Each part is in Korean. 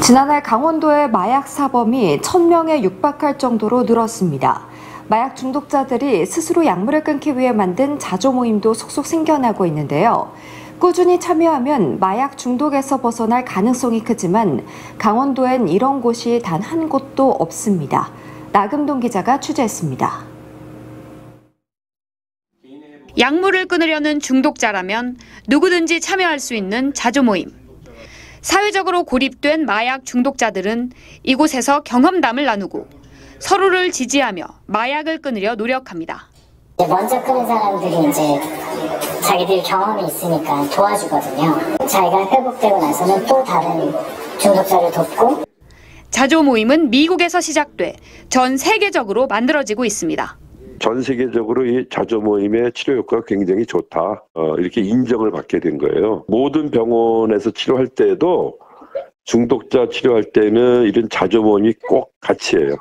지난해 강원도의 마약 사범이 1,000명에 육박할 정도로 늘었습니다. 마약 중독자들이 스스로 약물을 끊기 위해 만든 자조 모임도 속속 생겨나고 있는데요. 꾸준히 참여하면 마약 중독에서 벗어날 가능성이 크지만 강원도엔 이런 곳이 단 한 곳도 없습니다. 나금동 기자가 취재했습니다. 약물을 끊으려는 중독자라면 누구든지 참여할 수 있는 자조 모임. 사회적으로 고립된 마약 중독자들은 이곳에서 경험담을 나누고 서로를 지지하며 마약을 끊으려 노력합니다. 먼저 끊은 사람들이 이제 자기들 경험이 있으니까 도와주거든요. 자기가 회복되고 나서는 또 다른 중독자를 돕고. 자조 모임은 미국에서 시작돼 전 세계적으로 만들어지고 있습니다. 전 세계적으로 이 자조 모임의 치료 효과가 굉장히 좋다. 이렇게 인정을 받게 된 거예요. 모든 병원에서 치료할 때도 중독자 치료할 때는 이런 자조 모임이 꼭 같이 해요.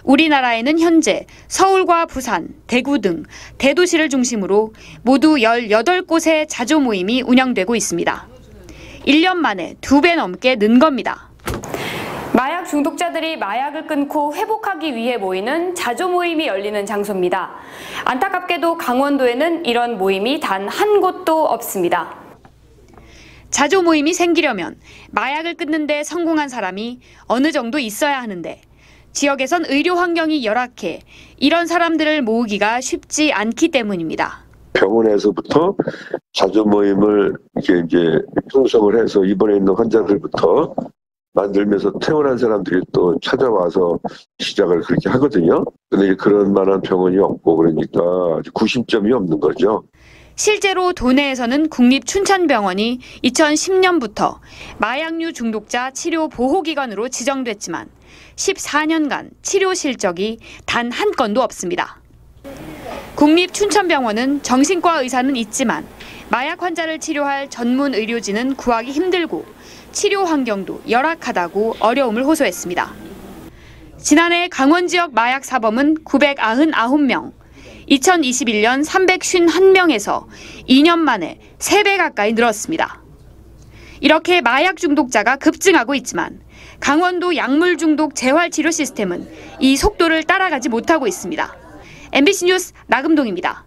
우리나라에는 현재 서울과 부산, 대구 등 대도시를 중심으로 모두 18곳의 자조 모임이 운영되고 있습니다. 1년 만에 2배 넘게 는 겁니다. 마약 중독자들이 마약을 끊고 회복하기 위해 모이는 자조 모임이 열리는 장소입니다. 안타깝게도 강원도에는 이런 모임이 단 한 곳도 없습니다. 자조 모임이 생기려면 마약을 끊는 데 성공한 사람이 어느 정도 있어야 하는데 지역에선 의료 환경이 열악해 이런 사람들을 모으기가 쉽지 않기 때문입니다. 병원에서부터 자조 모임을 이제 형성을 해서 입원해 있는 환자들부터 만들면서 퇴원한 사람들이 또 찾아와서 시작을 그렇게 하거든요. 근데 그런 만한 병원이 없고 그러니까 구심점이 없는 거죠. 실제로 도내에서는 국립춘천병원이 2010년부터 마약류 중독자 치료 보호기관으로 지정됐지만 14년간 치료 실적이 단 한 건도 없습니다. 국립춘천병원은 정신과 의사는 있지만 마약 환자를 치료할 전문 의료진은 구하기 힘들고 치료 환경도 열악하다고 어려움을 호소했습니다. 지난해 강원 지역 마약 사범은 999명, 2021년 351명에서 2년 만에 3배 가까이 늘었습니다. 이렇게 마약 중독자가 급증하고 있지만 강원도 약물 중독 재활치료 시스템은 이 속도를 따라가지 못하고 있습니다. MBC 뉴스 나금동입니다.